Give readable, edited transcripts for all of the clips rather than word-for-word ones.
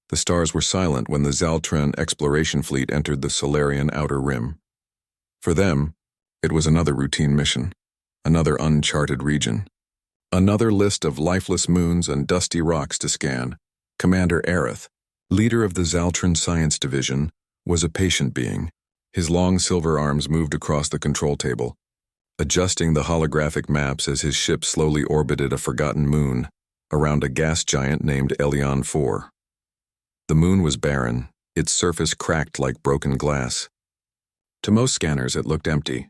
The stars were silent when the Zaltran exploration fleet entered the Solarian outer rim. For them, it was another routine mission, another uncharted region, another list of lifeless moons and dusty rocks to scan. Commander Aerith, leader of the Zaltran Science Division, was a patient being. His long silver arms moved across the control table, adjusting the holographic maps as his ship slowly orbited a forgotten moon around a gas giant named Elion 4. The moon was barren, its surface cracked like broken glass. To most scanners, it looked empty.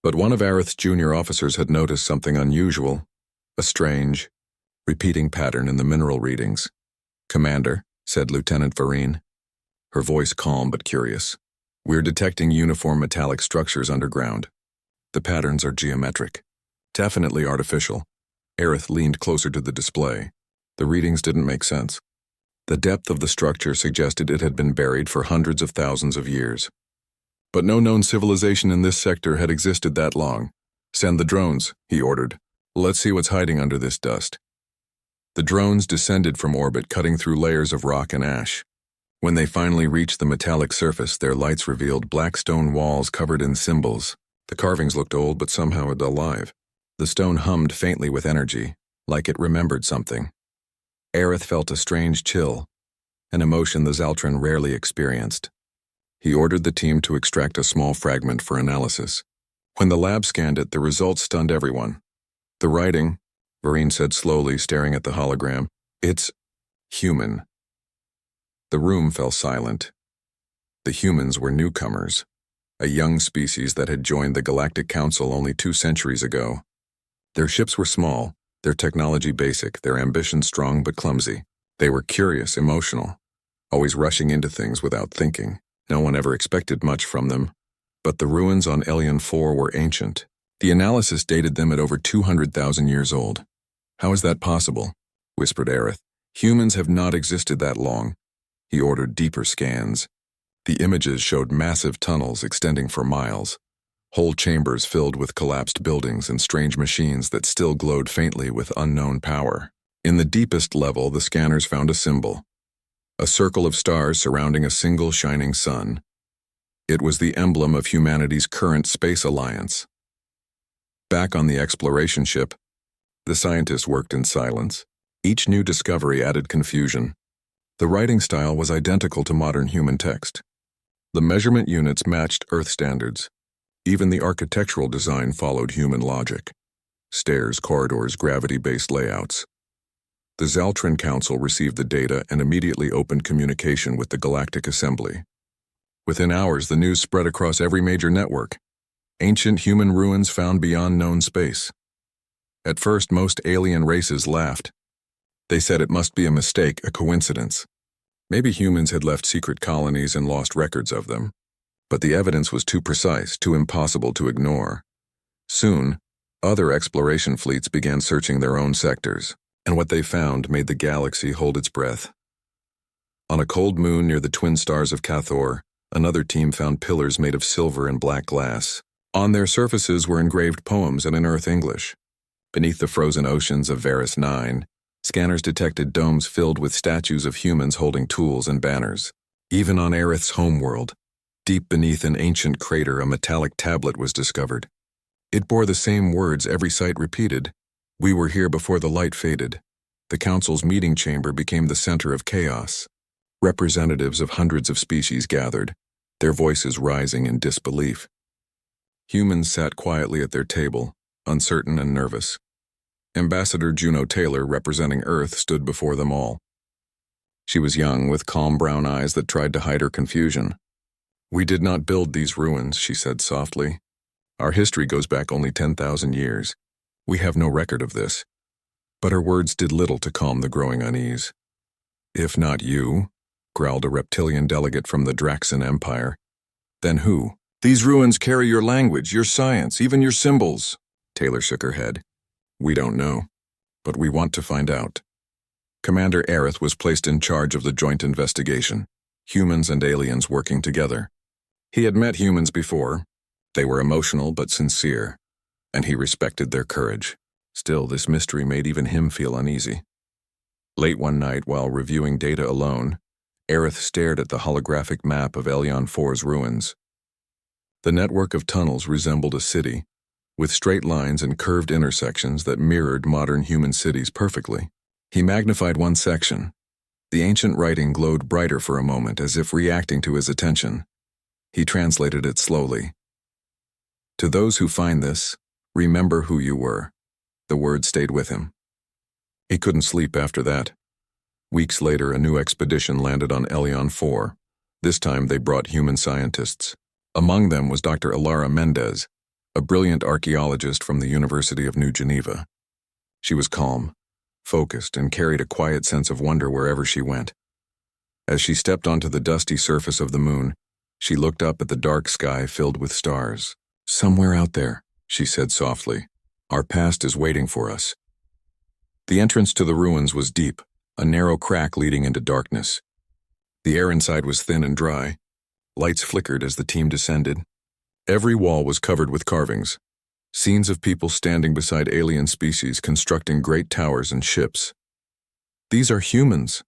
But one of Aerith's junior officers had noticed something unusual, a strange, repeating pattern in the mineral readings. "Commander," said Lieutenant Varine, her voice calm but curious, "we're detecting uniform metallic structures underground. The patterns are geometric, definitely artificial." Aerith leaned closer to the display. The readings didn't make sense. The depth of the structure suggested it had been buried for hundreds of thousands of years. But no known civilization in this sector had existed that long. "Send the drones," he ordered. "Let's see what's hiding under this dust." The drones descended from orbit, cutting through layers of rock and ash. When they finally reached the metallic surface, their lights revealed black stone walls covered in symbols. The carvings looked old but somehow alive. The stone hummed faintly with energy, like it remembered something. Aerith felt a strange chill, an emotion the Zaltran rarely experienced. He ordered the team to extract a small fragment for analysis. When the lab scanned it, the results stunned everyone. "The writing," Varine said slowly, staring at the hologram, "it's human." The room fell silent. The humans were newcomers, a young species that had joined the Galactic Council only 2 centuries ago. Their ships were small, their technology basic, their ambition strong but clumsy. They were curious, emotional, always rushing into things without thinking. No one ever expected much from them. But the ruins on Elion 4 were ancient. The analysis dated them at over 200,000 years old. "How is that possible?" whispered Aerith. "Humans have not existed that long." He ordered deeper scans. The images showed massive tunnels extending for miles, whole chambers filled with collapsed buildings and strange machines that still glowed faintly with unknown power. In the deepest level, the scanners found a symbol, a circle of stars surrounding a single shining sun. It was the emblem of humanity's current space alliance. Back on the exploration ship, the scientists worked in silence. Each new discovery added confusion. The writing style was identical to modern human text. The measurement units matched Earth standards. Even the architectural design followed human logic. Stairs, corridors, gravity-based layouts. The Zaltran Council received the data and immediately opened communication with the Galactic Assembly. Within hours, the news spread across every major network. Ancient human ruins found beyond known space. At first, most alien races laughed. They said it must be a mistake, a coincidence. Maybe humans had left secret colonies and lost records of them. But the evidence was too precise, too impossible to ignore. Soon, other exploration fleets began searching their own sectors, and what they found made the galaxy hold its breath. On a cold moon near the twin stars of Cathor, another team found pillars made of silver and black glass. On their surfaces were engraved poems in Earth English. Beneath the frozen oceans of Varus 9, scanners detected domes filled with statues of humans holding tools and banners. Even on Aerith's homeworld, deep beneath an ancient crater, a metallic tablet was discovered. It bore the same words every site repeated. "We were here before the light faded." The Council's meeting chamber became the center of chaos. Representatives of hundreds of species gathered, their voices rising in disbelief. Humans sat quietly at their table, uncertain and nervous. Ambassador Juno Taylor, representing Earth, stood before them all. She was young, with calm brown eyes that tried to hide her confusion. "We did not build these ruins," she said softly. "Our history goes back only 10,000 years. We have no record of this." But her words did little to calm the growing unease. "If not you," growled a reptilian delegate from the Draxan Empire. "Then who?" "These ruins carry your language, your science, even your symbols." Taylor shook her head. "We don't know, but we want to find out." Commander Aerith was placed in charge of the joint investigation, humans and aliens working together. He had met humans before. They were emotional but sincere, and he respected their courage. Still, this mystery made even him feel uneasy. Late one night, while reviewing data alone, Aerith stared at the holographic map of Elyon 4's ruins. The network of tunnels resembled a city, with straight lines and curved intersections that mirrored modern human cities perfectly. He magnified one section. The ancient writing glowed brighter for a moment, as if reacting to his attention. He translated it slowly. "To those who find this, remember who you were." The word stayed with him. He couldn't sleep after that. Weeks later, a new expedition landed on Elyon 4. This time they brought human scientists. Among them was Dr. Ilara Mendez, a brilliant archaeologist from the University of New Geneva. She was calm, focused, and carried a quiet sense of wonder wherever she went. As she stepped onto the dusty surface of the moon, she looked up at the dark sky filled with stars. "Somewhere out there," she said softly, "our past is waiting for us." The entrance to the ruins was deep, a narrow crack leading into darkness. The air inside was thin and dry. Lights flickered as the team descended. Every wall was covered with carvings, scenes of people standing beside alien species constructing great towers and ships. "These are humans,"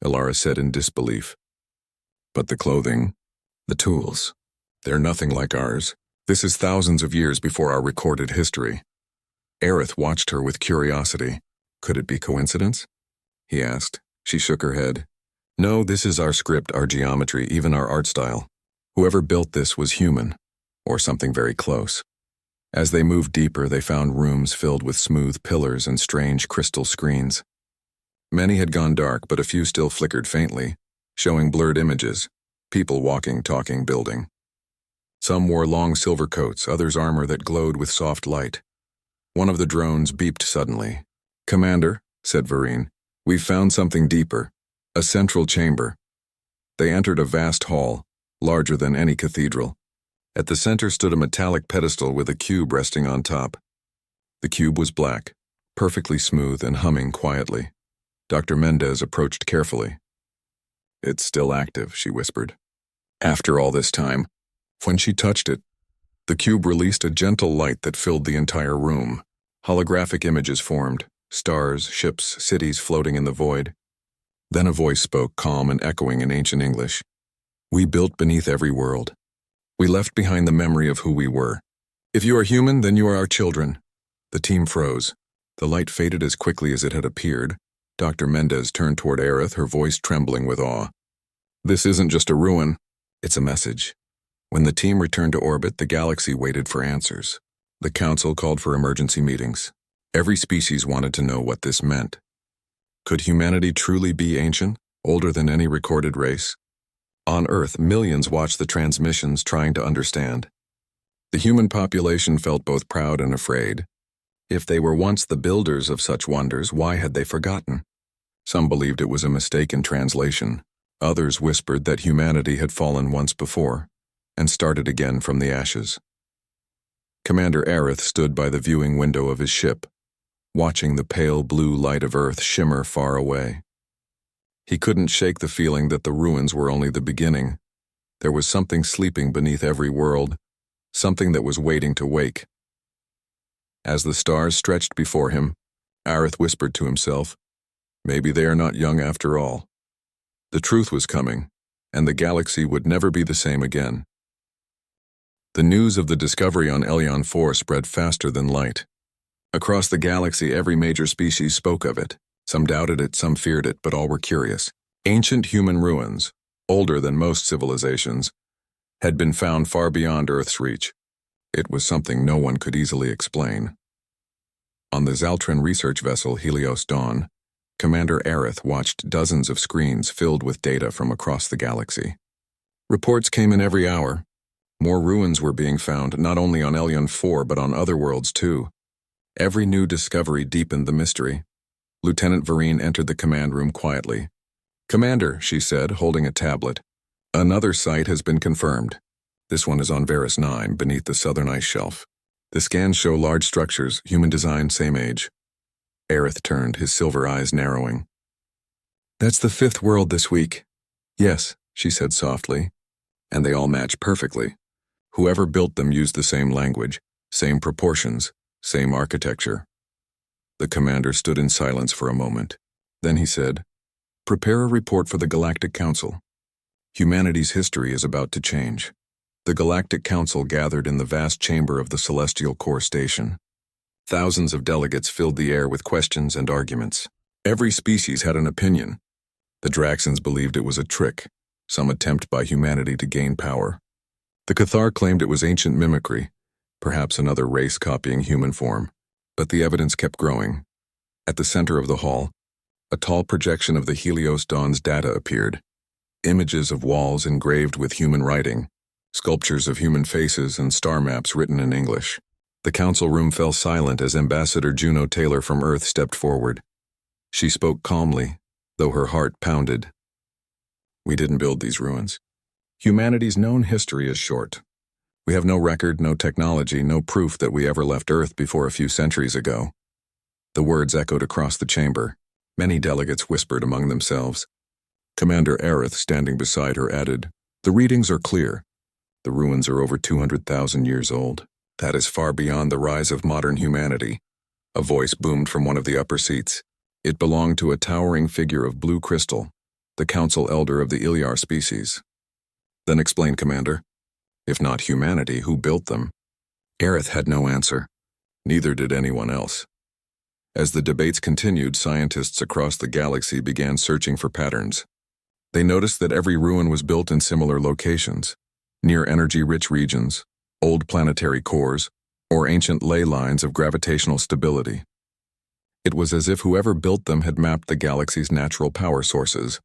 Ilara said in disbelief. "But the clothing, the tools, they're nothing like ours. This is thousands of years before our recorded history." Aerith watched her with curiosity. "Could it be coincidence?" he asked. She shook her head. "No, this is our script, our geometry, even our art style. Whoever built this was human, or something very close." As they moved deeper, they found rooms filled with smooth pillars and strange crystal screens. Many had gone dark, but a few still flickered faintly, showing blurred images, people walking, talking, building. Some wore long silver coats, others armor that glowed with soft light. One of the drones beeped suddenly. "Commander," said Vereen, "we've found something deeper. A central chamber." They entered a vast hall, larger than any cathedral. At the center stood a metallic pedestal with a cube resting on top. The cube was black, perfectly smooth and humming quietly. Dr. Mendez approached carefully. "It's still active," she whispered. After all this time, when she touched it, the cube released a gentle light that filled the entire room. Holographic images formed, stars, ships, cities floating in the void. Then a voice spoke, calm and echoing in ancient English. "We built beneath every world. We left behind the memory of who we were. If you are human, then you are our children." The team froze. The light faded as quickly as it had appeared. Dr. Mendez turned toward Aerith, her voice trembling with awe. "This isn't just a ruin. It's a message." When the team returned to orbit, the galaxy waited for answers. The council called for emergency meetings. Every species wanted to know what this meant. Could humanity truly be ancient, older than any recorded race? On Earth, millions watched the transmissions trying to understand. The human population felt both proud and afraid. If they were once the builders of such wonders, why had they forgotten? Some believed it was a mistake in translation. Others whispered that humanity had fallen once before and started again from the ashes. Commander Aerith stood by the viewing window of his ship, watching the pale blue light of Earth shimmer far away. He couldn't shake the feeling that the ruins were only the beginning. There was something sleeping beneath every world, something that was waiting to wake. As the stars stretched before him, Aerith whispered to himself, "Maybe they are not young after all." The truth was coming, and the galaxy would never be the same again. The news of the discovery on Elyon 4 spread faster than light. Across the galaxy, every major species spoke of it. Some doubted it, some feared it, but all were curious. Ancient human ruins, older than most civilizations, had been found far beyond Earth's reach. It was something no one could easily explain. On the Zaltran research vessel Helios Dawn, Commander Aerith watched dozens of screens filled with data from across the galaxy. Reports came in every hour. More ruins were being found, not only on Elyon 4 but on other worlds too. Every new discovery deepened the mystery. Lieutenant Vereen entered the command room quietly. "Commander," she said, holding a tablet, "another site has been confirmed. This one is on Varus 9, beneath the southern ice shelf. The scans show large structures, human design, same age." Aerith turned, his silver eyes narrowing. "That's the 5th world this week." "Yes," she said softly, "and they all match perfectly. Whoever built them used the same language, same proportions, same architecture." The commander stood in silence for a moment. Then he said, Prepare a report for the Galactic Council. Humanity's history is about to change. The Galactic Council gathered in the vast chamber of the Celestial Core Station. Thousands of delegates filled the air with questions and arguments. Every species had an opinion. The Draxans believed it was a trick, some attempt by humanity to gain power. The Cathar claimed it was ancient mimicry, perhaps another race copying human form. But the evidence kept growing. At the center of the hall, a tall projection of the Helios Dawn's data appeared. Images of walls engraved with human writing, sculptures of human faces, and star maps written in English. The council room fell silent as Ambassador Juno Taylor from Earth stepped forward. She spoke calmly, though her heart pounded. We didn't build these ruins. Humanity's known history is short. We have no record, no technology, no proof that we ever left Earth before a few centuries ago. The words echoed across the chamber. Many delegates whispered among themselves. Commander Aerith, standing beside her, added, "The readings are clear. The ruins are over 200,000 years old. That is far beyond the rise of modern humanity." A voice boomed from one of the upper seats. It belonged to a towering figure of blue crystal, the council elder of the Ilyar species. "Then explain, Commander. If not humanity, who built them?" Aerith had no answer. Neither did anyone else. As the debates continued, scientists across the galaxy began searching for patterns. They noticed that every ruin was built in similar locations, near energy-rich regions, old planetary cores, or ancient ley lines of gravitational stability. It was as if whoever built them had mapped the galaxy's natural power sources.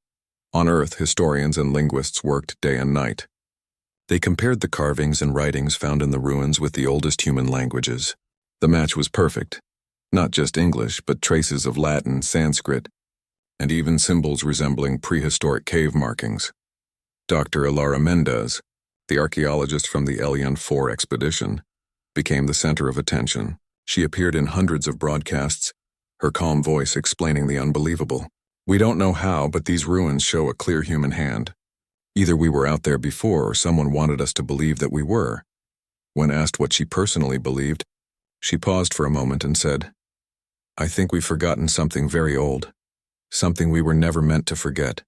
On Earth, historians and linguists worked day and night. They compared the carvings and writings found in the ruins with the oldest human languages. The match was perfect. Not just English, but traces of Latin, Sanskrit, and even symbols resembling prehistoric cave markings. Dr. Ilara Mendez, the archaeologist from the Elian 4 expedition, became the center of attention. She appeared in hundreds of broadcasts, her calm voice explaining the unbelievable. "We don't know how, but these ruins show a clear human hand. Either we were out there before or someone wanted us to believe that we were." When asked what she personally believed, she paused for a moment and said, "I think we've forgotten something very old, something we were never meant to forget."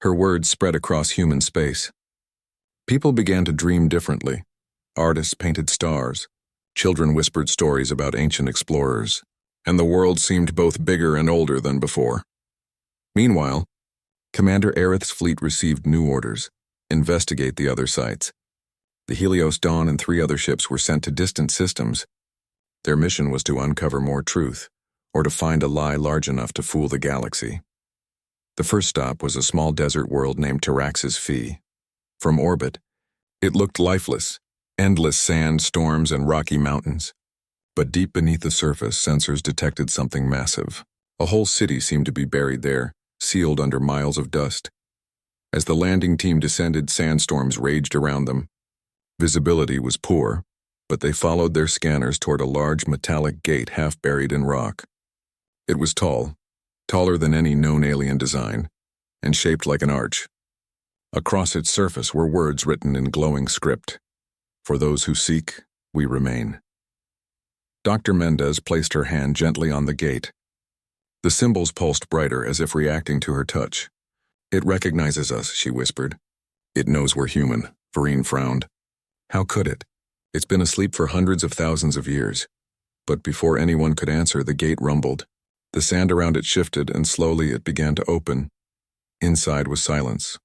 Her words spread across human space. People began to dream differently. Artists painted stars, children whispered stories about ancient explorers, and the world seemed both bigger and older than before. Meanwhile, Commander Aerith's fleet received new orders: investigate the other sites. The Helios Dawn and 3 other ships were sent to distant systems. Their mission was to uncover more truth, or to find a lie large enough to fool the galaxy. The first stop was a small desert world named Tarax's Fee. From orbit, it looked lifeless, endless sand, storms, and rocky mountains. But deep beneath the surface, sensors detected something massive. A whole city seemed to be buried there, sealed under miles of dust. As the landing team descended, sandstorms raged around them. Visibility was poor, but they followed their scanners toward a large metallic gate half buried in rock. It was tall, taller than any known alien design, and shaped like an arch. Across its surface were words written in glowing script. "For those who seek, we remain." Dr. Mendez placed her hand gently on the gate. The symbols pulsed brighter as if reacting to her touch. "It recognizes us," she whispered. "It knows we're human." Vereen frowned. "How could it? It's been asleep for hundreds of thousands of years." But before anyone could answer, the gate rumbled. The sand around it shifted, and slowly it began to open. Inside was silence.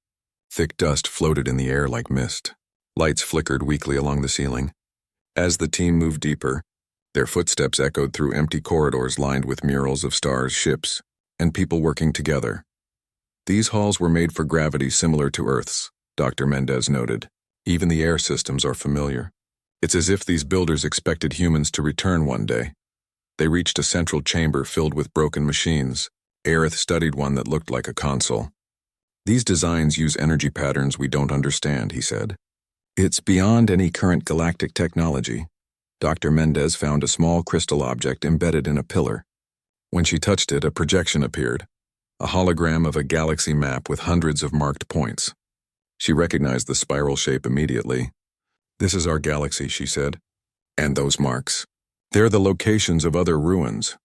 Thick dust floated in the air like mist. Lights flickered weakly along the ceiling. As the team moved deeper, their footsteps echoed through empty corridors lined with murals of stars, ships, and people working together. These halls were made for gravity similar to Earth's, Dr. Mendez noted. Even the air systems are familiar. It's as if these builders expected humans to return one day. They reached a central chamber filled with broken machines. Aerith studied one that looked like a console. "These designs use energy patterns we don't understand," he said. "It's beyond any current galactic technology." Dr. Mendez found a small crystal object embedded in a pillar. When she touched it, a projection appeared, a hologram of a galaxy map with hundreds of marked points. She recognized the spiral shape immediately. "This is our galaxy," she said. "And those marks. They're the locations of other ruins.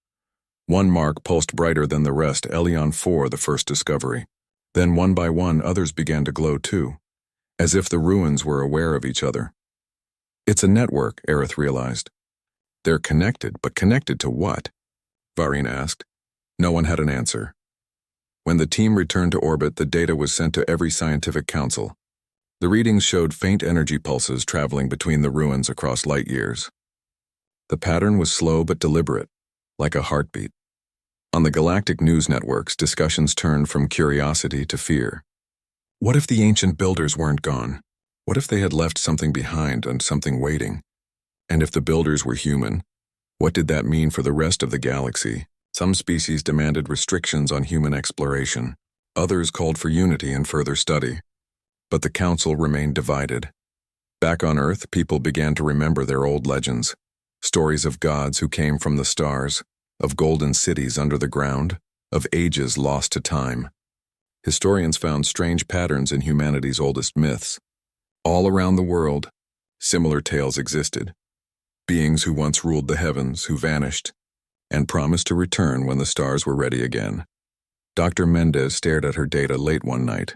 One mark pulsed brighter than the rest, Elion 4, the first discovery. Then one by one, others began to glow too, as if the ruins were aware of each other. It's a network, Aerith realized. They're connected, but connected to what? Vareen asked. No one had an answer. When the team returned to orbit, the data was sent to every scientific council. The readings showed faint energy pulses traveling between the ruins across light years. The pattern was slow but deliberate, like a heartbeat. On the galactic news networks, discussions turned from curiosity to fear. What if the ancient builders weren't gone? What if they had left something behind and something waiting? And if the builders were human, what did that mean for the rest of the galaxy? Some species demanded restrictions on human exploration. Others called for unity and further study. But the council remained divided. Back on Earth, people began to remember their old legends. Stories of gods who came from the stars, of golden cities under the ground, of ages lost to time. Historians found strange patterns in humanity's oldest myths. All around the world, similar tales existed. Beings who once ruled the heavens, who vanished, and promised to return when the stars were ready again. Dr. Mendez stared at her data late one night,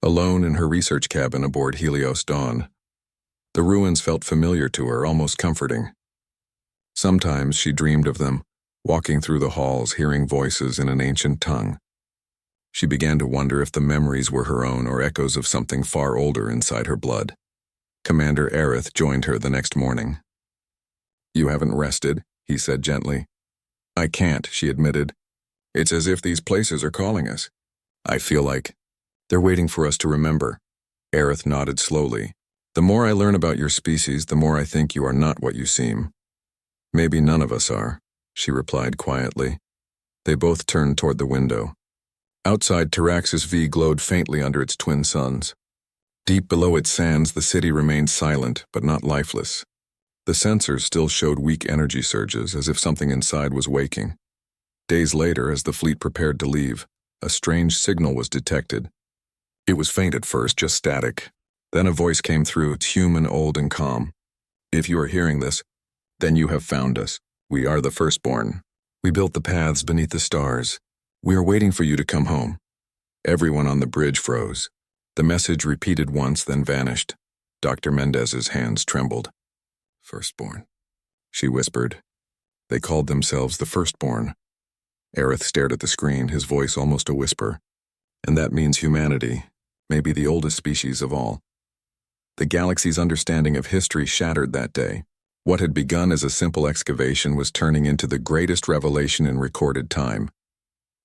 alone in her research cabin aboard Helios Dawn. The ruins felt familiar to her, almost comforting. Sometimes she dreamed of them, walking through the halls, hearing voices in an ancient tongue. She began to wonder if the memories were her own or echoes of something far older inside her blood. Commander Aerith joined her the next morning. You haven't rested, he said gently. I can't, she admitted. It's as if these places are calling us. I feel like they're waiting for us to remember. Aerith nodded slowly. The more I learn about your species, the more I think you are not what you seem. Maybe none of us are, she replied quietly. They both turned toward the window. Outside, Taraxis V glowed faintly under its twin suns. Deep below its sands, the city remained silent, but not lifeless. The sensors still showed weak energy surges, as if something inside was waking. Days later, as the fleet prepared to leave, a strange signal was detected. It was faint at first, just static. Then a voice came through, it's human, old, and calm. If you are hearing this, then you have found us. We are the firstborn. We built the paths beneath the stars. We are waiting for you to come home. Everyone on the bridge froze. The message repeated once, then vanished. Dr. Mendez's hands trembled. Firstborn, she whispered. They called themselves the firstborn. Aerith stared at the screen, his voice almost a whisper. And that means humanity, maybe the oldest species of all. The galaxy's understanding of history shattered that day. What had begun as a simple excavation was turning into the greatest revelation in recorded time.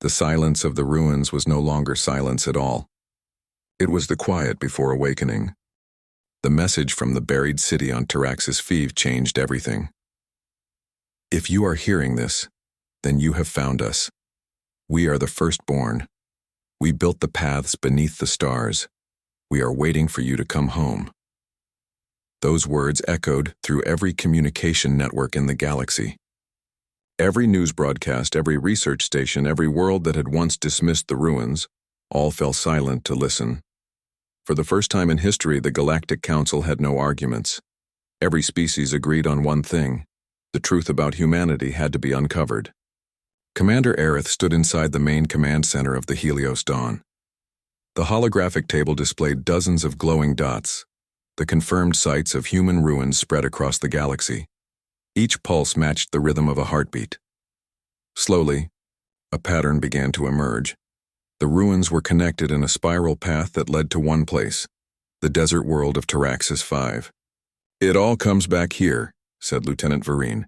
The silence of the ruins was no longer silence at all. It was the quiet before awakening. The message from the buried city on Taraxis V changed everything. If you are hearing this, then you have found us. We are the firstborn. We built the paths beneath the stars. We are waiting for you to come home. Those words echoed through every communication network in the galaxy. Every news broadcast, every research station, every world that had once dismissed the ruins, all fell silent to listen. For the first time in history, the Galactic Council had no arguments. Every species agreed on one thing. The truth about humanity had to be uncovered. Commander Aerith stood inside the main command center of the Helios Dawn. The holographic table displayed dozens of glowing dots, the confirmed sites of human ruins spread across the galaxy. Each pulse matched the rhythm of a heartbeat. Slowly, a pattern began to emerge. The ruins were connected in a spiral path that led to one place, the desert world of Taraxis V. It all comes back here, said Lieutenant Vareen.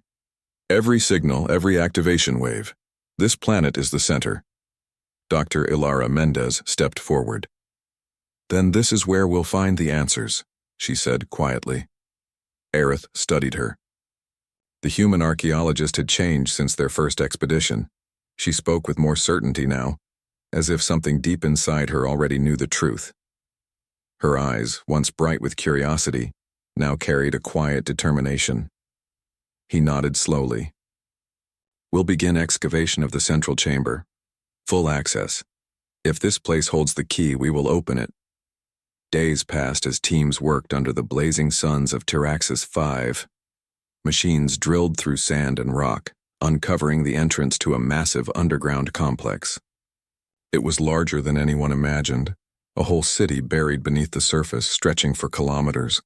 Every signal, every activation wave. This planet is the center. Dr. Ilara Mendez stepped forward. Then this is where we'll find the answers, she said quietly. Aerith studied her. The human archaeologist had changed since their first expedition. She spoke with more certainty now, as if something deep inside her already knew the truth. Her eyes, once bright with curiosity, now carried a quiet determination. He nodded slowly. We'll begin excavation of the central chamber. Full access. If this place holds the key, we will open it. Days passed as teams worked under the blazing suns of Taraxis V. Machines drilled through sand and rock, uncovering the entrance to a massive underground complex. It was larger than anyone imagined, a whole city buried beneath the surface, stretching for kilometers.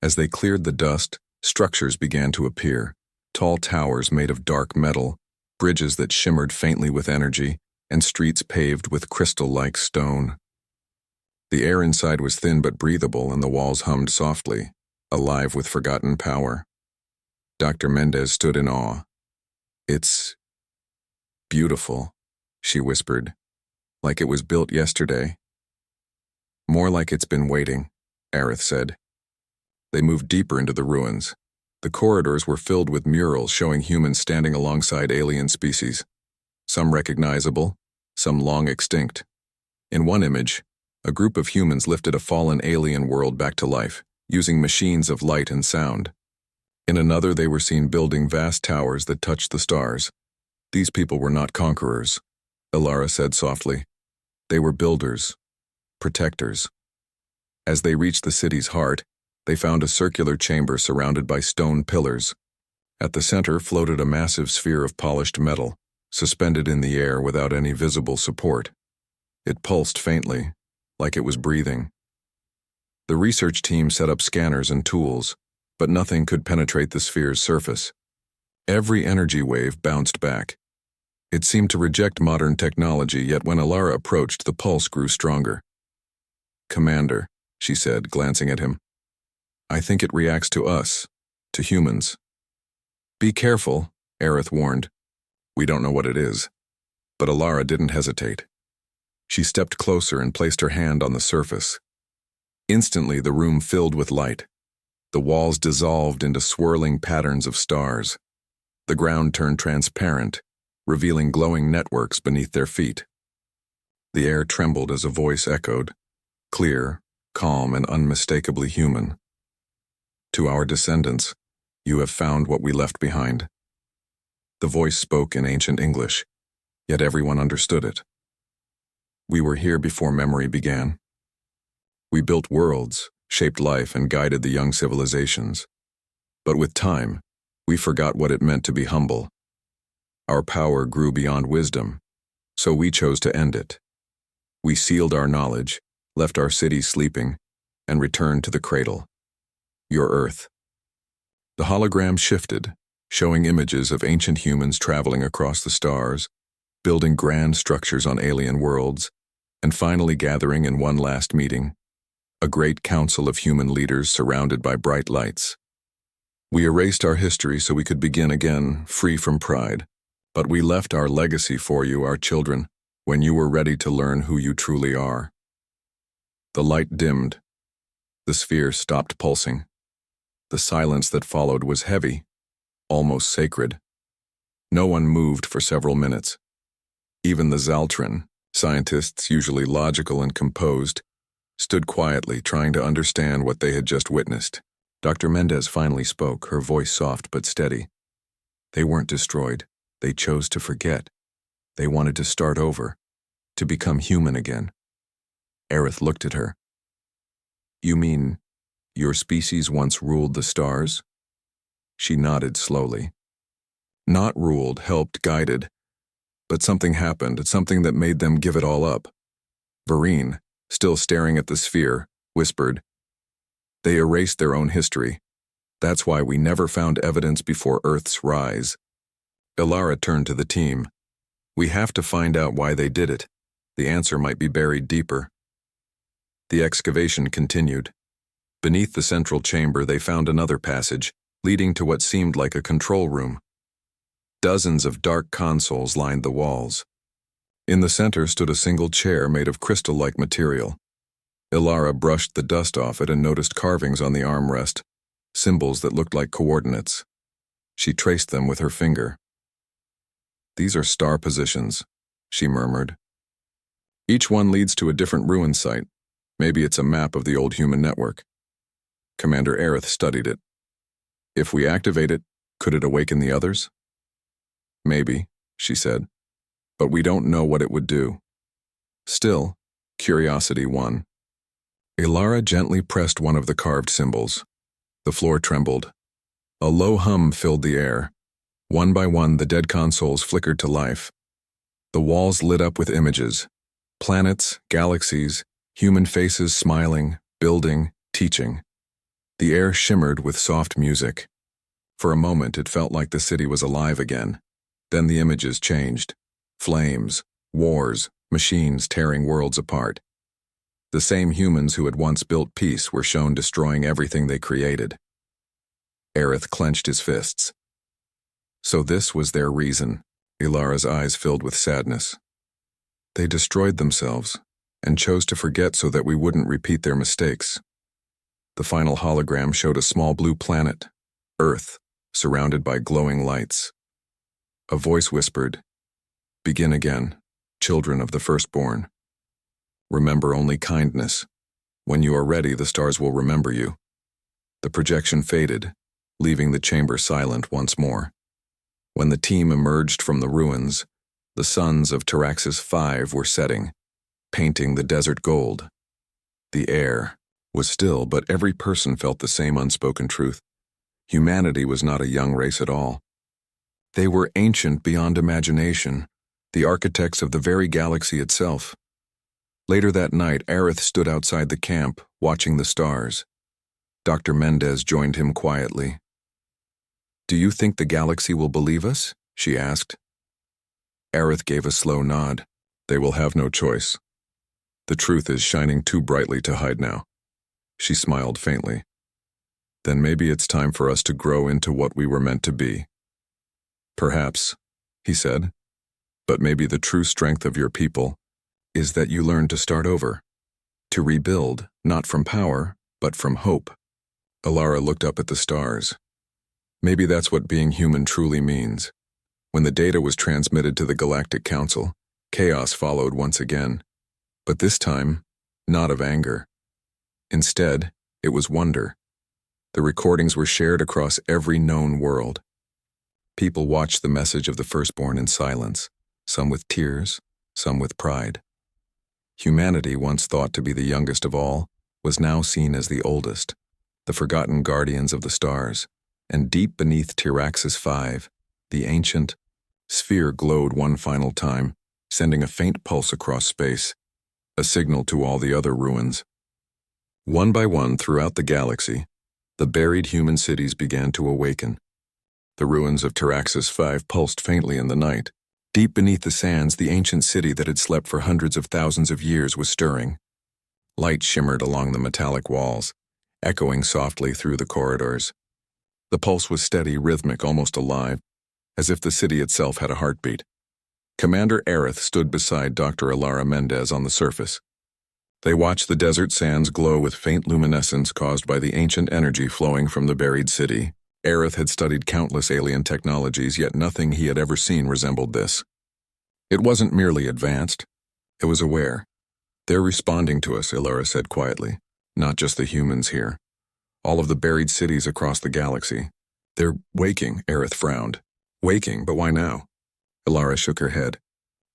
As they cleared the dust, structures began to appear, tall towers made of dark metal, bridges that shimmered faintly with energy, and streets paved with crystal-like stone. The air inside was thin but breathable, and the walls hummed softly, alive with forgotten power. Dr. Mendez stood in awe. "It's beautiful," she whispered, "like it was built yesterday." "More like it's been waiting," Aerith said. They moved deeper into the ruins. The corridors were filled with murals showing humans standing alongside alien species, some recognizable, some long extinct. In one image, a group of humans lifted a fallen alien world back to life, using machines of light and sound. In another, they were seen building vast towers that touched the stars. These people were not conquerors, Ilara said softly. They were builders, protectors. As they reached the city's heart, they found a circular chamber surrounded by stone pillars. At the center floated a massive sphere of polished metal, suspended in the air without any visible support. It pulsed faintly, like it was breathing. The research team set up scanners and tools, but nothing could penetrate the sphere's surface. Every energy wave bounced back. It seemed to reject modern technology, yet when Ilara approached, the pulse grew stronger. "Commander," she said, glancing at him, "I think it reacts to us, to humans." "Be careful," Aerith warned. "We don't know what it is." But Ilara didn't hesitate. She stepped closer and placed her hand on the surface. Instantly, the room filled with light. The walls dissolved into swirling patterns of stars. The ground turned transparent, revealing glowing networks beneath their feet. The air trembled as a voice echoed, clear, calm, and unmistakably human. "To our descendants, you have found what we left behind." The voice spoke in ancient English, yet everyone understood it. "We were here before memory began. We built worlds, shaped life, and guided the young civilizations. But with time, we forgot what it meant to be humble. Our power grew beyond wisdom, so we chose to end it. We sealed our knowledge, left our cities sleeping, and returned to the cradle. Your Earth." The hologram shifted, showing images of ancient humans traveling across the stars, building grand structures on alien worlds, and finally gathering in one last meeting, a great council of human leaders surrounded by bright lights. "We erased our history so we could begin again, free from pride, but we left our legacy for you, our children, when you were ready to learn who you truly are." The light dimmed. The sphere stopped pulsing. The silence that followed was heavy, almost sacred. No one moved for several minutes. Even the Zaltran, scientists usually logical and composed, stood quietly trying to understand what they had just witnessed. Dr. Mendez finally spoke, her voice soft but steady. "They weren't destroyed. They chose to forget. They wanted to start over, to become human again." Aerith looked at her. "You mean your species once ruled the stars?" She nodded slowly. "Not ruled, helped, guided. But something happened, something that made them give it all up." Vereen, still staring at the sphere, whispered, "They erased their own history. That's why we never found evidence before Earth's rise." Ilara turned to the team. "We have to find out why they did it. The answer might be buried deeper." The excavation continued. Beneath the central chamber, they found another passage, leading to what seemed like a control room. Dozens of dark consoles lined the walls. In the center stood a single chair made of crystal-like material. Ilara brushed the dust off it and noticed carvings on the armrest, symbols that looked like coordinates. She traced them with her finger. "These are star positions," she murmured. "Each one leads to a different ruin site. Maybe it's a map of the old human network." Commander Aerith studied it. "If we activate it, could it awaken the others?" "Maybe," she said, "but we don't know what it would do." Still, curiosity won. Ilara gently pressed one of the carved symbols. The floor trembled. A low hum filled the air. One by one, the dead consoles flickered to life. The walls lit up with images. Planets, galaxies, human faces smiling, building, teaching. The air shimmered with soft music. For a moment, it felt like the city was alive again. Then the images changed. Flames, wars, machines tearing worlds apart. The same humans who had once built peace were shown destroying everything they created. Aerith clenched his fists. So this was their reason. Ilara's eyes filled with sadness. They destroyed themselves and chose to forget so that we wouldn't repeat their mistakes. The final hologram showed a small blue planet, Earth, surrounded by glowing lights. A voice whispered, "Begin again, children of the firstborn. Remember only kindness. When you are ready, the stars will remember you." The projection faded, leaving the chamber silent once more. When the team emerged from the ruins, the suns of Taraxis 5 were setting, painting the desert gold. The air was still, but every person felt the same unspoken truth. Humanity was not a young race at all. They were ancient beyond imagination, the architects of the very galaxy itself. Later that night, Aerith stood outside the camp, watching the stars. Dr. Mendez joined him quietly. "Do you think the galaxy will believe us?" she asked. Aerith gave a slow nod. "They will have no choice. The truth is shining too brightly to hide now." She smiled faintly. "Then maybe it's time for us to grow into what we were meant to be." "Perhaps," he said. "But maybe the true strength of your people is that you learn to start over, to rebuild, not from power, but from hope." Ilara looked up at the stars. Maybe that's what being human truly means. When the data was transmitted to the Galactic Council, chaos followed once again. But this time, not of anger. Instead, it was wonder. The recordings were shared across every known world. People watched the message of the firstborn in silence, some with tears, some with pride. Humanity, once thought to be the youngest of all, was now seen as the oldest, the forgotten guardians of the stars, and deep beneath Taraxis 5, the ancient sphere glowed one final time, sending a faint pulse across space, a signal to all the other ruins. One by one throughout the galaxy, the buried human cities began to awaken. The ruins of Taraxis 5 pulsed faintly in the night. Deep beneath the sands, the ancient city that had slept for hundreds of thousands of years was stirring. Light shimmered along the metallic walls, echoing softly through the corridors. The pulse was steady, rhythmic, almost alive, as if the city itself had a heartbeat. Commander Aerith stood beside Dr. Ilara Mendez on the surface. They watched the desert sands glow with faint luminescence caused by the ancient energy flowing from the buried city. Aerith had studied countless alien technologies, yet nothing he had ever seen resembled this. It wasn't merely advanced, it was aware. "They're responding to us," Ilara said quietly. "Not just the humans here. All of the buried cities across the galaxy. They're waking," Aerith frowned. "Waking, but why now?" Ilara shook her head.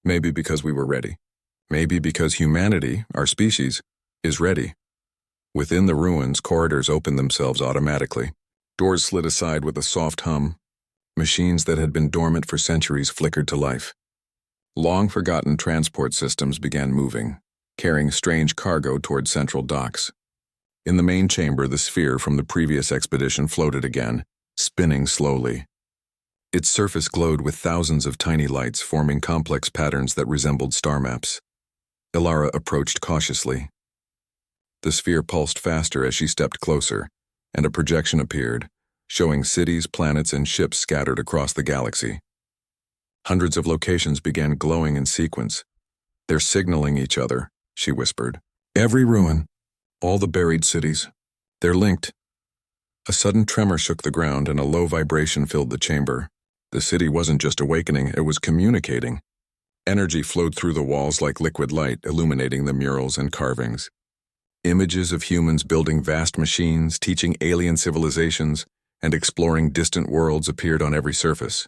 "Maybe because we were ready. Maybe because humanity, our species, is ready." Within the ruins, corridors opened themselves automatically. Doors slid aside with a soft hum. Machines that had been dormant for centuries flickered to life. Long-forgotten transport systems began moving, carrying strange cargo toward central docks. In the main chamber, the sphere from the previous expedition floated again, spinning slowly. Its surface glowed with thousands of tiny lights forming complex patterns that resembled star maps. Ilara approached cautiously. The sphere pulsed faster as she stepped closer, and a projection appeared, showing cities, planets, and ships scattered across the galaxy. Hundreds of locations began glowing in sequence. "They're signaling each other," she whispered. "Every ruin, all the buried cities, they're linked." A sudden tremor shook the ground and a low vibration filled the chamber. The city wasn't just awakening, it was communicating. Energy flowed through the walls like liquid light, illuminating the murals and carvings. Images of humans building vast machines, teaching alien civilizations, and exploring distant worlds appeared on every surface.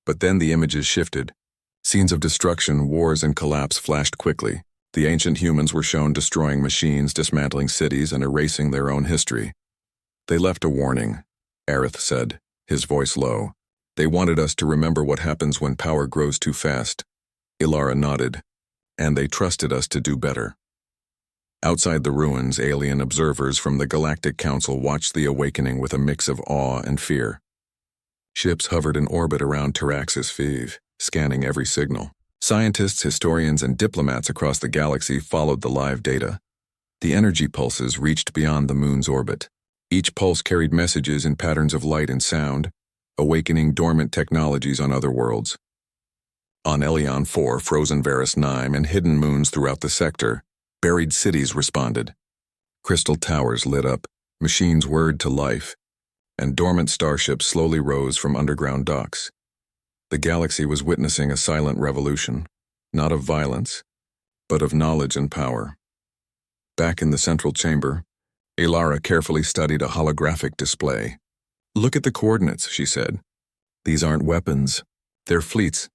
But then the images shifted. Scenes of destruction, wars, and collapse flashed quickly. The ancient humans were shown destroying machines, dismantling cities, and erasing their own history. "They left a warning," Aerith said, his voice low. They wanted us to remember what happens when power grows too fast. Ilara nodded. And they trusted us to do better. Outside the ruins, alien observers from the Galactic Council watched the awakening with a mix of awe and fear. Ships hovered in orbit around SCIFI-HFY, scanning every signal. Scientists, historians, and diplomats across the galaxy followed the live data. The energy pulses reached beyond the moon's orbit. Each pulse carried messages in patterns of light and sound, awakening dormant technologies on other worlds. On Elion 4, frozen Varus 9, and hidden moons throughout the sector, buried cities responded. Crystal towers lit up, machines whirred to life, and dormant starships slowly rose from underground docks. The galaxy was witnessing a silent revolution, not of violence, but of knowledge and power. Back in the central chamber, Ilara carefully studied a holographic display. "Look at the coordinates," she said. "These aren't weapons. They're fleets.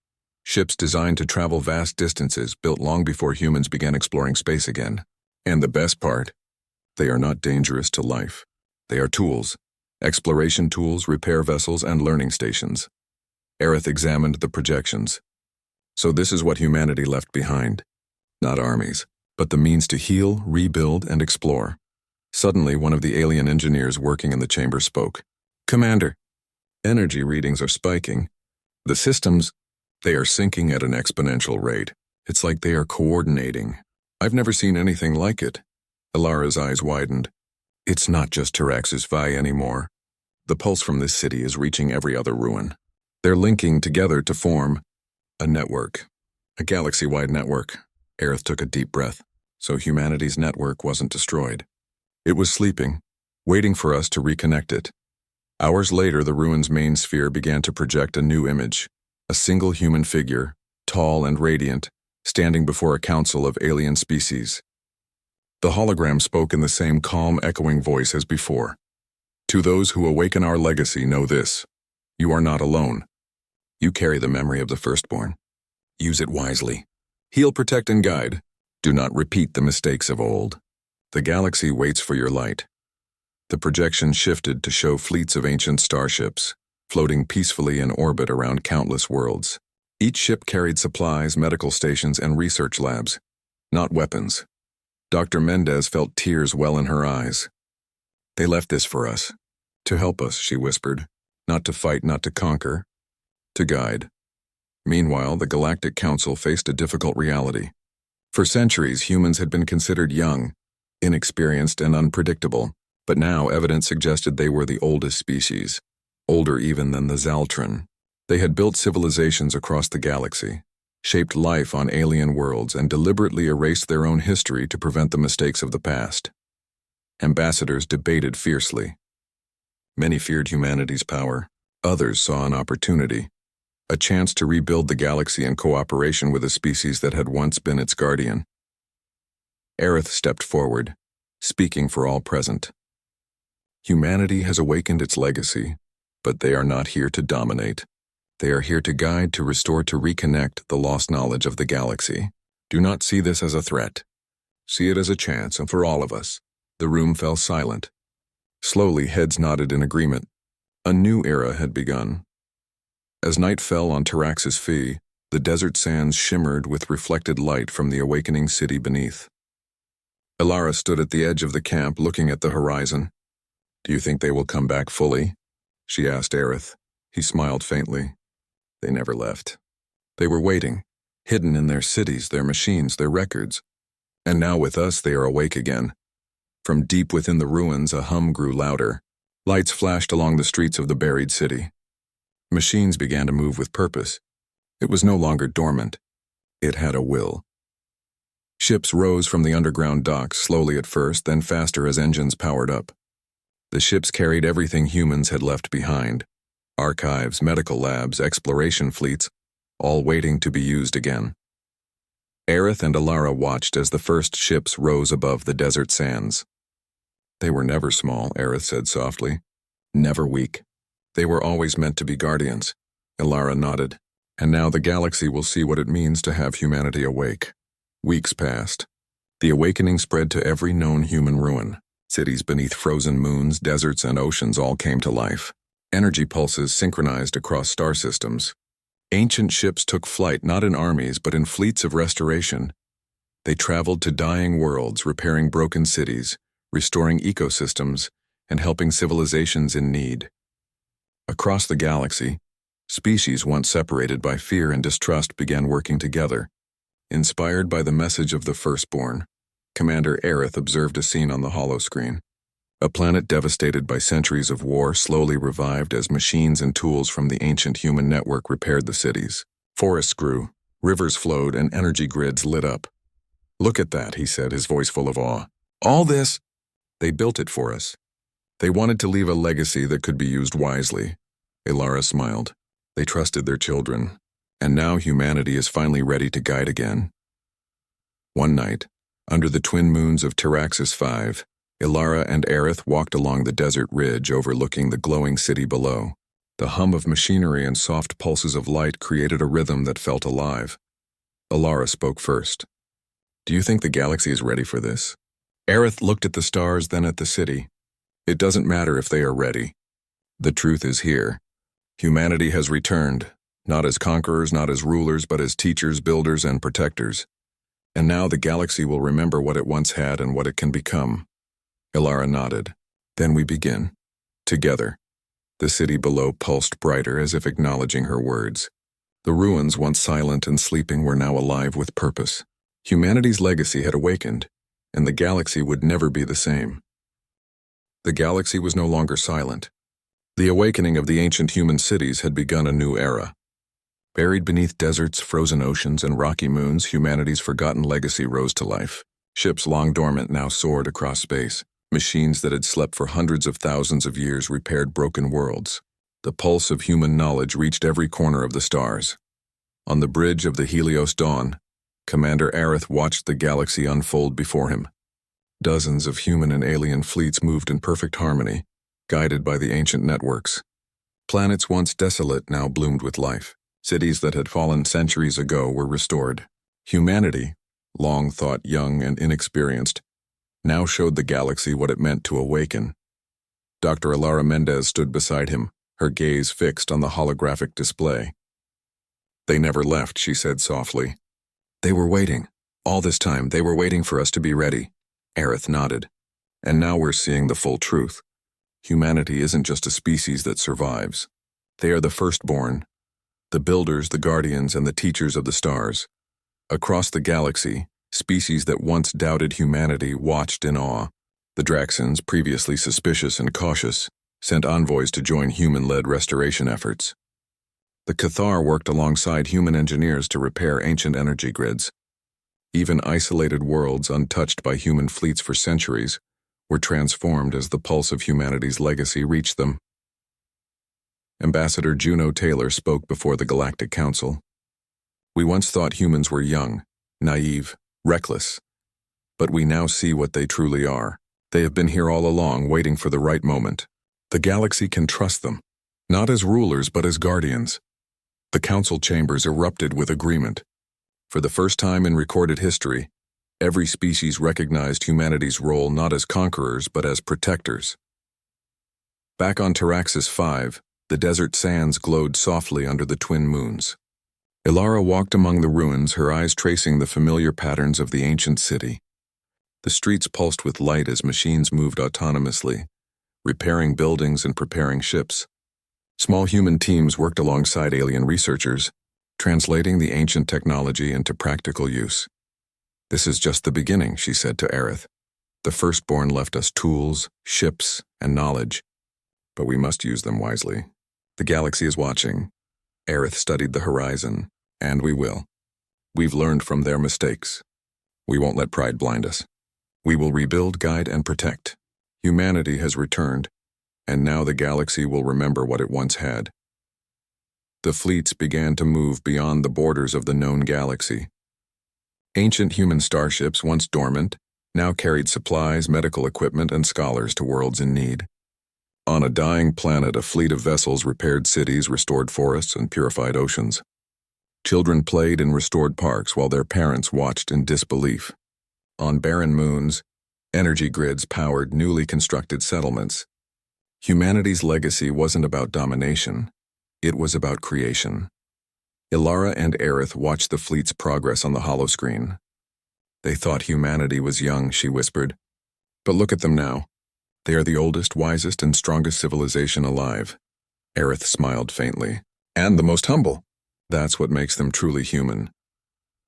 Ships designed to travel vast distances, built long before humans began exploring space again. And the best part, they are not dangerous to life. They are tools. Exploration tools, repair vessels, and learning stations." Aerith examined the projections. So this is what humanity left behind. Not armies, but the means to heal, rebuild, and explore. Suddenly, one of the alien engineers working in the chamber spoke. "Commander, energy readings are spiking. The systems, they are sinking at an exponential rate. It's like they are coordinating. I've never seen anything like it." Ilara's eyes widened. "It's not just SCIFI anymore. The pulse from this city is reaching every other ruin. They're linking together to form a network, a galaxy-wide network." Aerith took a deep breath. So humanity's network wasn't destroyed. It was sleeping, waiting for us to reconnect it. Hours later, the ruin's main sphere began to project a new image. A single human figure, tall and radiant, standing before a council of alien species. The hologram spoke in the same calm, echoing voice as before. "To those who awaken our legacy, know this. You are not alone. You carry the memory of the firstborn. Use it wisely. Heal, protect, and guide. Do not repeat the mistakes of old. The galaxy waits for your light." The projection shifted to show fleets of ancient starships, floating peacefully in orbit around countless worlds. Each ship carried supplies, medical stations, and research labs, not weapons. Dr. Mendez felt tears well in her eyes. "They left this for us. To help us," she whispered. "Not to fight, not to conquer. To guide." Meanwhile, the Galactic Council faced a difficult reality. For centuries, humans had been considered young, inexperienced, and unpredictable, but now evidence suggested they were the oldest species, older even than the Zaltron. They had built civilizations across the galaxy, shaped life on alien worlds, and deliberately erased their own history to prevent the mistakes of the past. Ambassadors debated fiercely. Many feared humanity's power. Others saw an opportunity, a chance to rebuild the galaxy in cooperation with a species that had once been its guardian. Aerith stepped forward, speaking for all present. "Humanity has awakened its legacy, but they are not here to dominate. They are here to guide, to restore, to reconnect the lost knowledge of the galaxy. Do not see this as a threat. See it as a chance, and for all of us." The room fell silent. Slowly, heads nodded in agreement. A new era had begun. As night fell on SCIFI, the desert sands shimmered with reflected light from the awakening city beneath. Ilara stood at the edge of the camp, looking at the horizon. "Do you think they will come back fully?" she asked Aerith. He smiled faintly. "They never left. They were waiting, hidden in their cities, their machines, their records. And now with us they are awake again." From deep within the ruins, a hum grew louder. Lights flashed along the streets of the buried city. Machines began to move with purpose. It was no longer dormant. It had a will. Ships rose from the underground docks, slowly at first, then faster as engines powered up. The ships carried everything humans had left behind. Archives, medical labs, exploration fleets, all waiting to be used again. Aerith and Ilara watched as the first ships rose above the desert sands. "They were never small," Aerith said softly. "Never weak. They were always meant to be guardians." Ilara nodded. "And now the galaxy will see what it means to have humanity awake." Weeks passed. The awakening spread to every known human ruin. Cities beneath frozen moons, deserts, and oceans all came to life. Energy pulses synchronized across star systems. Ancient ships took flight not in armies but in fleets of restoration. They traveled to dying worlds, repairing broken cities, restoring ecosystems, and helping civilizations in need. Across the galaxy, species once separated by fear and distrust began working together. Inspired by the message of the Firstborn, Commander Aerith observed a scene on the holoscreen. A planet devastated by centuries of war slowly revived as machines and tools from the ancient human network repaired the cities. Forests grew, rivers flowed, and energy grids lit up. "Look at that," he said, his voice full of awe. "All this? They built it for us. They wanted to leave a legacy that could be used wisely." Ilara smiled. They trusted their children, and now humanity is finally ready to guide again. One night, under the twin moons of Taraxis 5, Ilara and Aerith walked along the desert ridge overlooking the glowing city below. The hum of machinery and soft pulses of light created a rhythm that felt alive. Ilara spoke first. "Do you think the galaxy is ready for this?" Aerith looked at the stars, then at the city. "It doesn't matter if they are ready. The truth is here. Humanity has returned, not as conquerors, not as rulers, but as teachers, builders, and protectors. And now the galaxy will remember what it once had and what it can become." Ilara nodded. "Then we begin. Together." The city below pulsed brighter as if acknowledging her words. The ruins, once silent and sleeping, were now alive with purpose. Humanity's legacy had awakened, and the galaxy would never be the same. The galaxy was no longer silent. The awakening of the ancient human cities had begun a new era. Buried beneath deserts, frozen oceans, and rocky moons, humanity's forgotten legacy rose to life. Ships long dormant now soared across space. Machines that had slept for hundreds of thousands of years repaired broken worlds. The pulse of human knowledge reached every corner of the stars. On the bridge of the Helios dawn, Commander Aerith watched the galaxy unfold before him. Dozens of human and alien fleets moved in perfect harmony, guided by the ancient networks. Planets once desolate now bloomed with life. Cities that had fallen centuries ago were restored. Humanity, long thought young and inexperienced, now showed the galaxy what it meant to awaken. Dr. Ilara Mendez stood beside him, her gaze fixed on the holographic display. "They never left," she said softly. "They were waiting. All this time, they were waiting for us to be ready." Aerith nodded. "And now we're seeing the full truth. Humanity isn't just a species that survives. They are the firstborn, the builders, the guardians, and the teachers of the stars. Across the galaxy, species that once doubted humanity watched in awe. The Draxans, previously suspicious and cautious, sent envoys to join human-led restoration efforts. The Cathar worked alongside human engineers to repair ancient energy grids. Even isolated worlds untouched by human fleets for centuries were transformed as the pulse of humanity's legacy reached them. Ambassador Juno Taylor spoke before the Galactic Council. "We once thought humans were young, naive, reckless. But we now see what they truly are. They have been here all along, waiting for the right moment. The galaxy can trust them, not as rulers but as guardians." The council chambers erupted with agreement. For the first time in recorded history, every species recognized humanity's role not as conquerors but as protectors. Back on Taraxis 5, the desert sands glowed softly under the twin moons. Ilara walked among the ruins, her eyes tracing the familiar patterns of the ancient city. The streets pulsed with light as machines moved autonomously, repairing buildings and preparing ships. Small human teams worked alongside alien researchers, translating the ancient technology into practical use. "This is just the beginning," she said to Aerith. "The Firstborn left us tools, ships, and knowledge, but we must use them wisely. The galaxy is watching." Aerith studied the horizon, "And we will. We've learned from their mistakes. We won't let pride blind us. We will rebuild, guide, and protect. Humanity has returned, and now the galaxy will remember what it once had." The fleets began to move beyond the borders of the known galaxy. Ancient human starships, once dormant, now carried supplies, medical equipment, and scholars to worlds in need. On a dying planet, a fleet of vessels repaired cities, restored forests, and purified oceans. Children played in restored parks while their parents watched in disbelief. On barren moons, energy grids powered newly constructed settlements. Humanity's legacy wasn't about domination. It was about creation. Ilara and Aerith watched the fleet's progress on the holoscreen. They thought humanity was young, she whispered. But look at them now. They are the oldest, wisest, and strongest civilization alive. Aerith smiled faintly. And the most humble. That's what makes them truly human.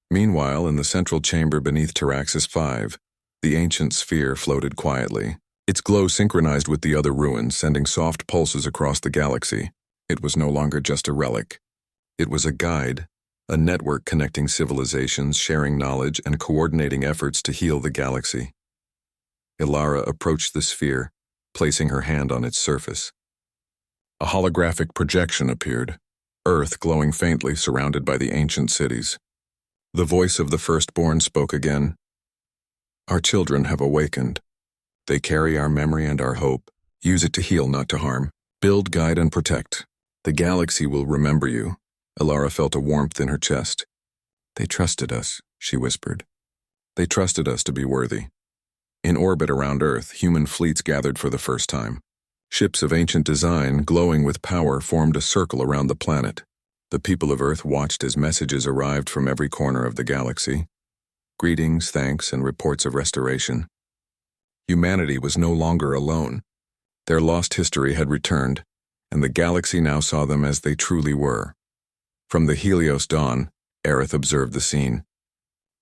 Meanwhile, in the central chamber beneath Taraxis 5, the ancient sphere floated quietly. Its glow synchronized with the other ruins, sending soft pulses across the galaxy. It was no longer just a relic. It was a guide, a network connecting civilizations, sharing knowledge, and coordinating efforts to heal the galaxy. Ilara approached the sphere, placing her hand on its surface. A holographic projection appeared, Earth glowing faintly, surrounded by the ancient cities. The voice of the firstborn spoke again. Our children have awakened. They carry our memory and our hope. Use it to heal, not to harm. Build, guide, and protect. The galaxy will remember you. Ilara felt a warmth in her chest. They trusted us, she whispered. They trusted us to be worthy. In orbit around Earth, human fleets gathered for the first time. Ships of ancient design, glowing with power, formed a circle around the planet. The people of Earth watched as messages arrived from every corner of the galaxy. Greetings, thanks, and reports of restoration. Humanity was no longer alone. Their lost history had returned, and the galaxy now saw them as they truly were. From the Helios dawn, Aerith observed the scene.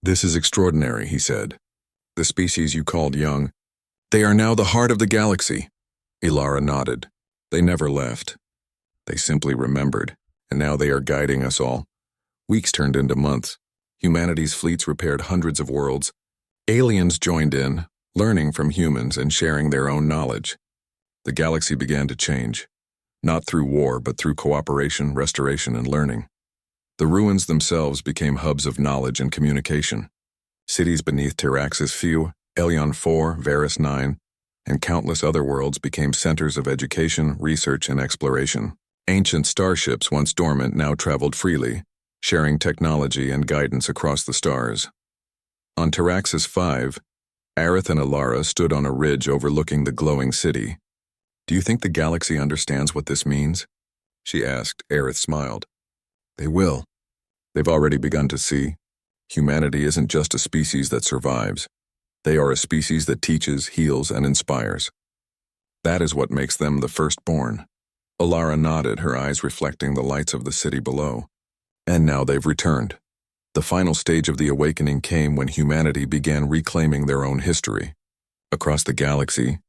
This is extraordinary, he said. The species you called young. They are now the heart of the galaxy. Ilara nodded. They never left. They simply remembered, and now they are guiding us all. Weeks turned into months. Humanity's fleets repaired hundreds of worlds. Aliens joined in, learning from humans and sharing their own knowledge. The galaxy began to change, not through war, but through cooperation, restoration, and learning. The ruins themselves became hubs of knowledge and communication. Cities beneath Taraxis Few, Elion 4, Varus 9, and countless other worlds became centers of education, research, and exploration. Ancient starships, once dormant, now traveled freely, sharing technology and guidance across the stars. On Taraxis 5, Aerith and Ilara stood on a ridge overlooking the glowing city. Do you think the galaxy understands what this means? She asked. Aerith smiled. They will. They've already begun to see. Humanity isn't just a species that survives. They are a species that teaches, heals, and inspires. That is what makes them the firstborn. Ilara nodded, her eyes reflecting the lights of the city below. And now they've returned. The final stage of the awakening came when humanity began reclaiming their own history. Across the galaxy,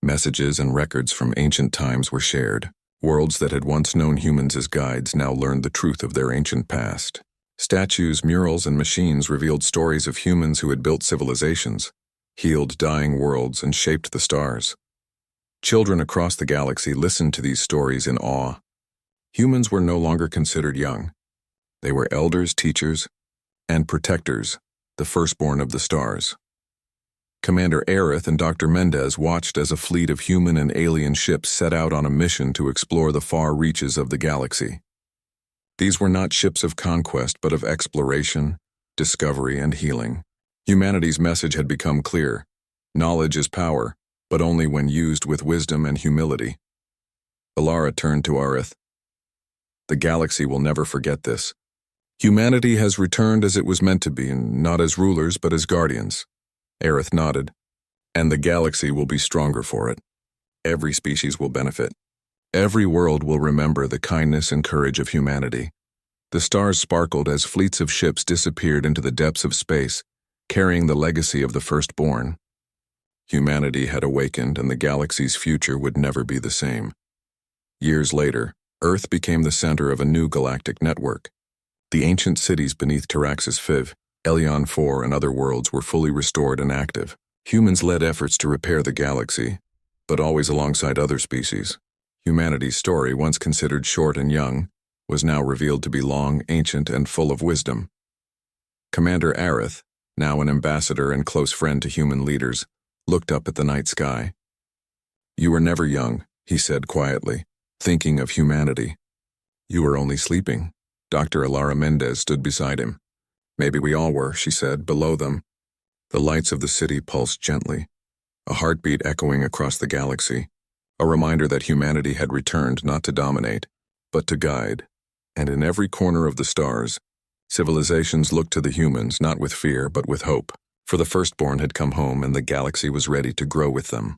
messages and records from ancient times were shared. Worlds that had once known humans as guides now learned the truth of their ancient past. Statues, murals, and machines revealed stories of humans who had built civilizations, healed dying worlds, and shaped the stars. Children across the galaxy listened to these stories in awe. Humans were no longer considered young. They were elders, teachers, and protectors, the firstborn of the stars. Commander Aerith and Dr. Mendez watched as a fleet of human and alien ships set out on a mission to explore the far reaches of the galaxy. These were not ships of conquest, but of exploration, discovery, and healing. Humanity's message had become clear. Knowledge is power, but only when used with wisdom and humility. Ilara turned to Aerith. The galaxy will never forget this. Humanity has returned as it was meant to be, and not as rulers, but as guardians. Aerith nodded. And the galaxy will be stronger for it. Every species will benefit. Every world will remember the kindness and courage of humanity. The stars sparkled as fleets of ships disappeared into the depths of space, carrying the legacy of the firstborn. Humanity had awakened, and the galaxy's future would never be the same. Years later, Earth became the center of a new galactic network. The ancient cities beneath Taraxis 5, Elion 4, and other worlds were fully restored and active. Humans led efforts to repair the galaxy, but always alongside other species. Humanity's story, once considered short and young, was now revealed to be long, ancient, and full of wisdom. Commander Aerith, now an ambassador and close friend to human leaders, looked up at the night sky. You were never young, he said quietly, thinking of humanity. You were only sleeping. Dr. Ilara Mendez stood beside him. Maybe we all were, she said, below them. The lights of the city pulsed gently, a heartbeat echoing across the galaxy. a reminder that humanity had returned not to dominate, but to guide. And in every corner of the stars, civilizations looked to the humans not with fear but with hope, for the firstborn had come home and the galaxy was ready to grow with them.